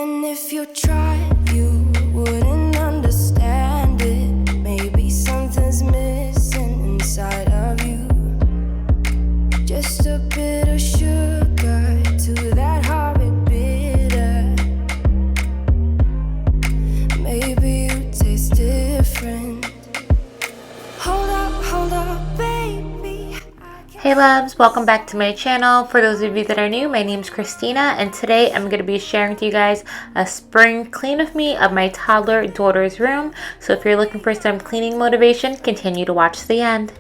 Even if you tried, you wouldn't understand it. Maybe something's missing inside of you. Just a bit of sugar to that horrid bitter. Maybe you taste different. Hold up, baby. Hey loves, welcome back to my channel. For those of you that are new, my name is Christina, and today I'm going to be sharing with you guys a spring clean with me of my toddler daughter's room. So if you're looking for some cleaning motivation, continue to watch to the end.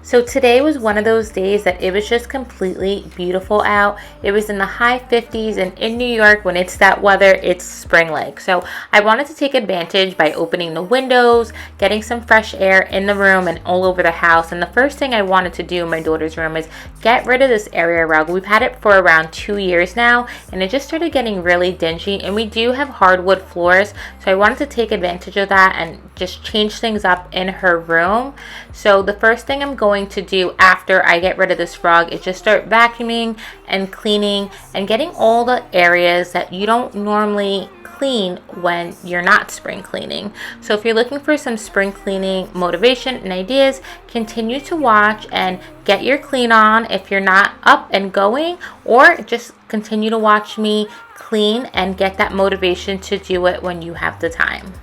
So today was one of those days that it was just completely beautiful out. It was in the high 50s, and in New York, when it's that weather, it's spring-like. So I wanted to take advantage by opening the windows, getting some fresh air in the room and all over the house. And the first thing I wanted to do in my daughter's room is get rid of this area rug. We've had it for around 2 years now, and it just started getting really dingy. And we do have hardwood floors, so I wanted to take advantage of that and just change things up in her room. So the first thing I'm going to do after I get rid of this rug is just start vacuuming and cleaning and getting all the areas that you don't normally clean when you're not spring cleaning. So if you're looking for some spring cleaning motivation and ideas, continue to watch and get your clean on if you're not up and going, or just continue to watch me clean and get that motivation to do it when you have the time.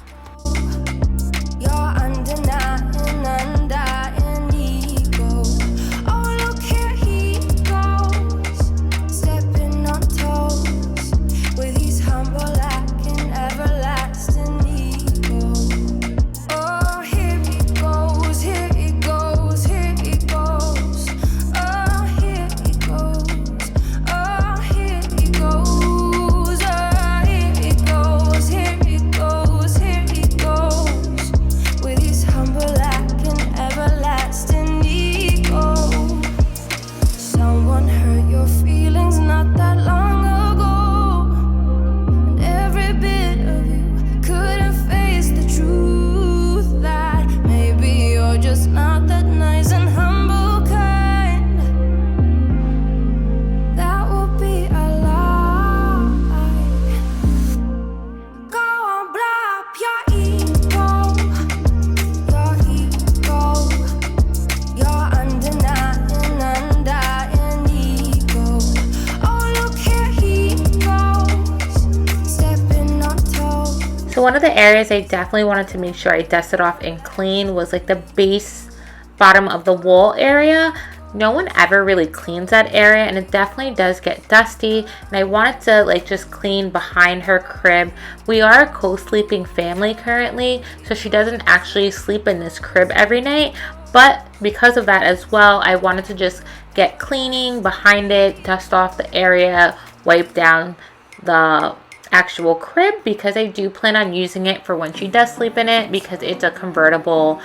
So one of the areas I definitely wanted to make sure I dusted off and clean was like the base bottom of the wall area. No one ever really cleans that area, and it definitely does get dusty, and I wanted to like just clean behind her crib. We are a co-sleeping family currently, so she doesn't actually sleep in this crib every night, but because of that as well, I wanted to just get cleaning behind it, dust off the area, wipe down the actual crib, because I do plan on using it for when she does sleep in it, because it's a convertible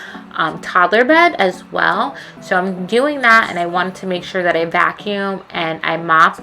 toddler bed as well. So I'm doing that, and I wanted to make sure that I vacuum and I mop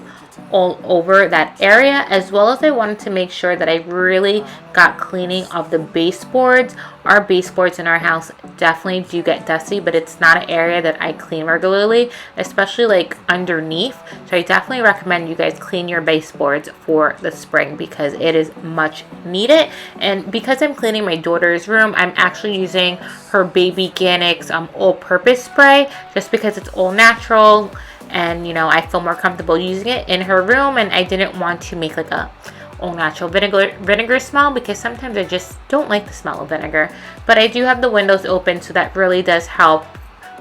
all over that area, as well as I wanted to make sure that I really got cleaning of the baseboards. Our baseboards in our house definitely do get dusty, but it's not an area that I clean regularly, especially like underneath. So I definitely recommend you guys clean your baseboards for the spring, because it is much needed. And because I'm cleaning my daughter's room, I'm actually using her Baby Organics all-purpose spray, just because it's all natural, and you know, I feel more comfortable using it in her room, and I didn't want to make like a all natural vinegar smell, because sometimes I just don't like the smell of vinegar. But I do have the windows open, so that really does help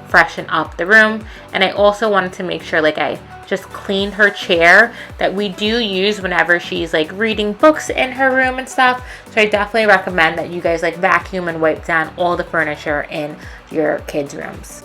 freshen up the room. And I also wanted to make sure like I just cleaned her chair that we do use whenever she's like reading books in her room and stuff. So I definitely recommend that you guys like vacuum and wipe down all the furniture in your kids' rooms.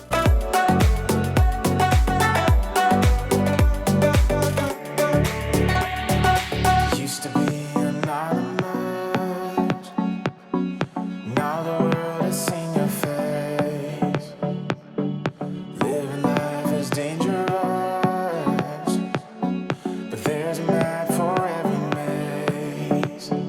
There's a map for every maze.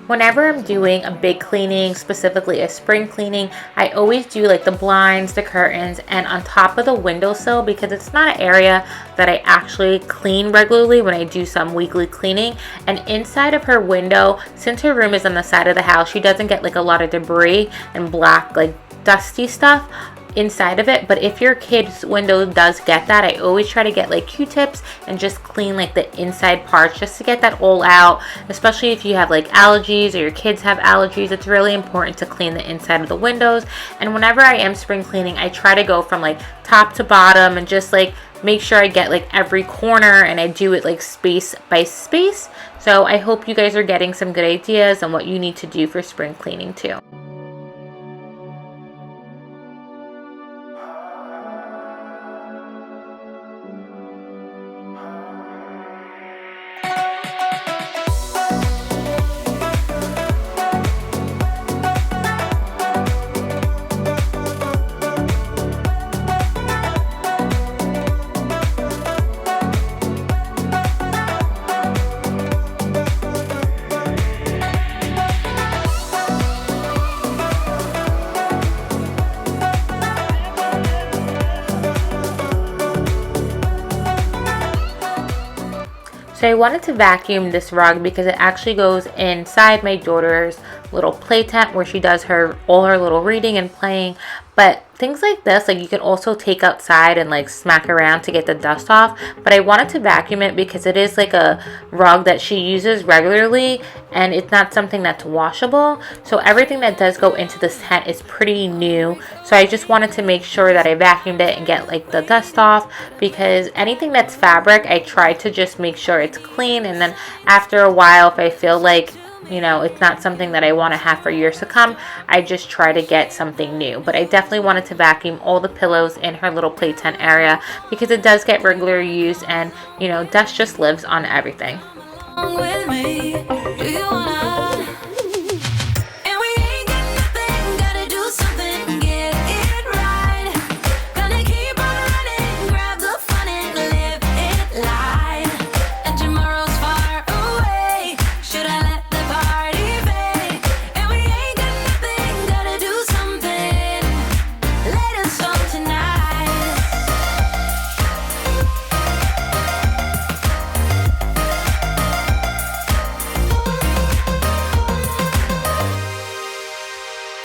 Whenever I'm doing a big cleaning, specifically a spring cleaning, I always do like the blinds, the curtains, and on top of the windowsill, because it's not an area that I actually clean regularly when I do some weekly cleaning. And inside of her window, since her room is on the side of the house, she doesn't get like a lot of debris and black, like dusty stuff inside of it. But if your kid's window does get that, I always try to get like Q-tips and just clean like the inside parts just to get that all out, especially if you have like allergies or your kids have allergies. It's really important to clean the inside of the windows. And whenever I am spring cleaning, I try to go from like top to bottom and just like make sure I get like every corner, and I do it like space by space. So I hope you guys are getting some good ideas on what you need to do for spring cleaning too. So I wanted to vacuum this rug because it actually goes inside my daughter's little play tent where she does all her little reading and playing. But things like this, like you can also take outside and like smack around to get the dust off. But I wanted to vacuum it because it is like a rug that she uses regularly, and it's not something that's washable. So everything that does go into this tent is pretty new. So I just wanted to make sure that I vacuumed it and get like the dust off, because anything that's fabric, I try to just make sure it's clean. And then after a while, if I feel like, you know, it's not something that I want to have for years to come, I just try to get something new. But I definitely wanted to vacuum all the pillows in her little play tent area because it does get regular use, and you know, dust just lives on everything. With me, do you wanna?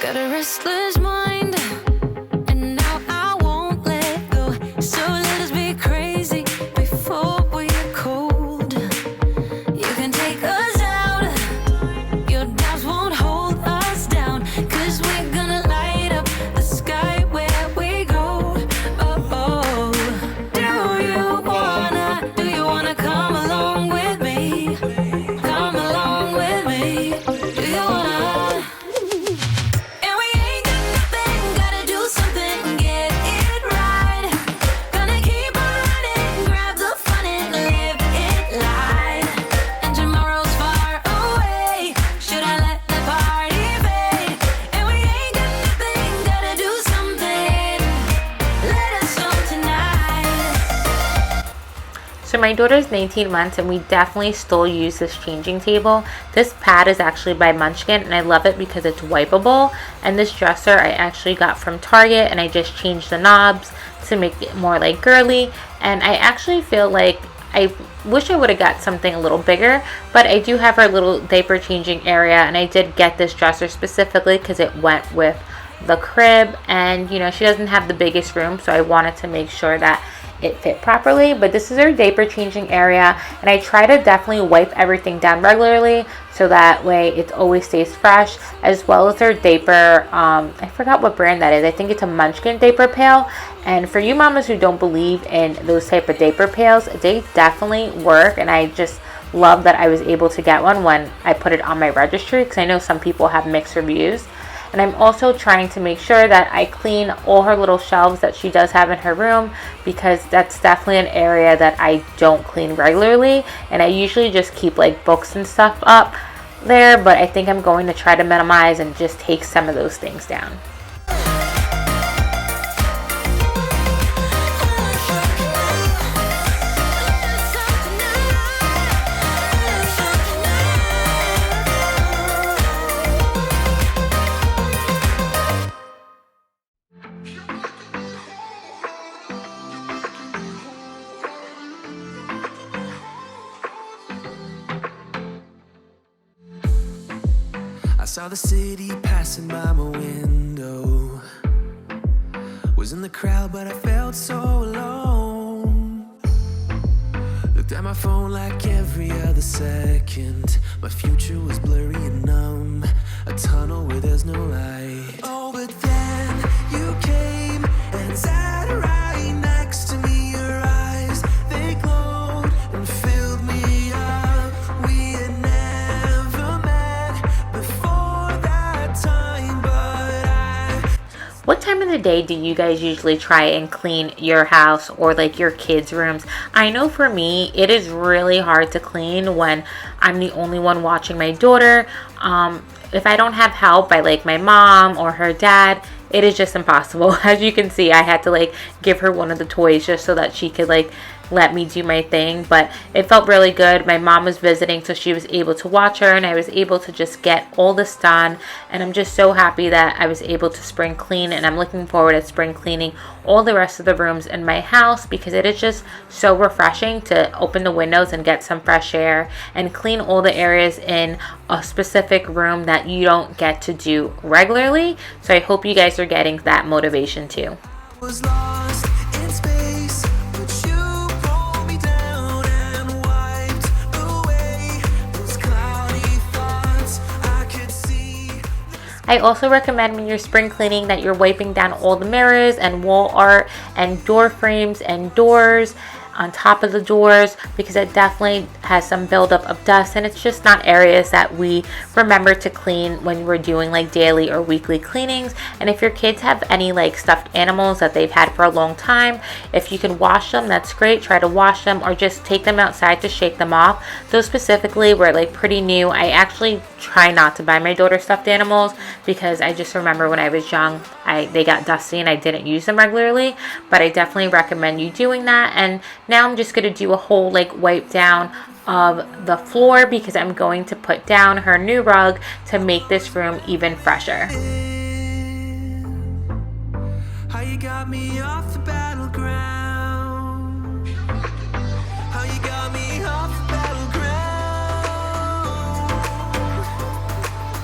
Got a restless mind, and now I won't let go. So let us be crazy before we are cold. You can take us out, your doubts won't hold us down, 'cause we're gonna light up the sky where we go. Oh, oh. Do you wanna come along with me? Come along with me. Do you wanna? So my daughter's 19 months, and we definitely still use this changing table. This pad is actually by Munchkin, and I love it because it's wipeable. And this dresser I actually got from Target, and I just changed the knobs to make it more like girly. And I actually feel like I wish I would have got something a little bigger, but I do have our little diaper changing area, and I did get this dresser specifically because it went with the crib. And you know, she doesn't have the biggest room, so I wanted to make sure that it fit properly. But this is our diaper changing area, and I try to definitely wipe everything down regularly so that way it always stays fresh, as well as our diaper, I forgot what brand that is. I think it's a Munchkin diaper pail. And for you mamas who don't believe in those type of diaper pails, they definitely work, and I just love that I was able to get one when I put it on my registry, because I know some people have mixed reviews. And I'm also trying to make sure that I clean all her little shelves that she does have in her room, because that's definitely an area that I don't clean regularly. And I usually just keep like books and stuff up there, but I think I'm going to try to minimize and just take some of those things down. I saw the city passing by my window. Was in the crowd, but I felt so alone. Looked at my phone like every other second. My future was blurry and numb, a tunnel where there's no light. Oh, but then you came and sat right next to me. Your eyes, they glowed and filled me up. We had never met before that time, but What time of the day do you guys usually try and clean your house or like your kids' rooms? I know for me, it is really hard to clean when I'm the only one watching my daughter. If I don't have help by like my mom or her dad, it is just impossible. As you can see, I had to like give her one of the toys just so that she could like let me do my thing, but it felt really good. My mom was visiting, so she was able to watch her, and I was able to just get all this done, and I'm just so happy that I was able to spring clean, and I'm looking forward to spring cleaning all the rest of the rooms in my house because it is just so refreshing to open the windows and get some fresh air and clean all the areas in a specific room that you don't get to do regularly. So I hope you guys are getting that motivation too. was lost in space, but you pulled me down and wiped away those cloudy thoughts I could see. I also recommend when you're spring cleaning that you're wiping down all the mirrors and wall art and door frames and doors on top of the doors because it definitely has some buildup of dust, and it's just not areas that we remember to clean when we're doing like daily or weekly cleanings. And if your kids have any like stuffed animals that they've had for a long time, if you can wash them, that's great. Try to wash them or just take them outside to shake them off. Those specifically were like pretty new. I actually try not to buy my daughter stuffed animals because I just remember when I was young they got dusty and I didn't use them regularly, but I definitely recommend you doing that. And now I'm just going to do a whole like wipe down of the floor because I'm going to put down her new rug to make this room even fresher. How you got me off the battleground. How you got me off the battleground.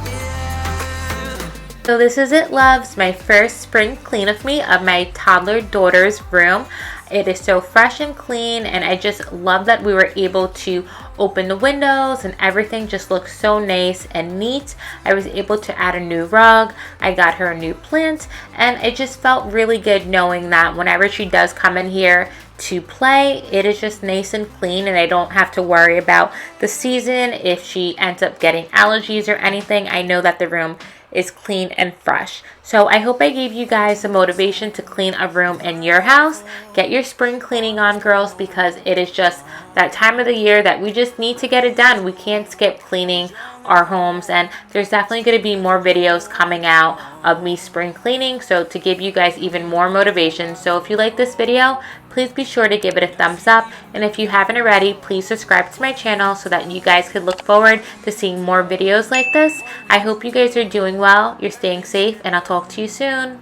Yeah. So this is it, loves, my first spring clean of me of my toddler daughter's room. It is so fresh and clean, and I just love that we were able to open the windows and everything just looks so nice and neat. I was able to add a new rug. I got her a new plant, and it just felt really good knowing that whenever she does come in here to play, it is just nice and clean, and I don't have to worry about the season if she ends up getting allergies or anything. I know that the room is clean and fresh. So I hope I gave you guys the motivation to clean a room in your house. Get your spring cleaning on, girls, because it is just that time of the year that we just need to get it done. We can't skip cleaning our homes, and there's definitely going to be more videos coming out of me spring cleaning, so to give you guys even more motivation. So if you like this video, please be sure to give it a thumbs up, and if you haven't already, please subscribe to my channel so that you guys can look forward to seeing more videos like this. I hope you guys are doing well, you're staying safe, and I'll talk to you soon.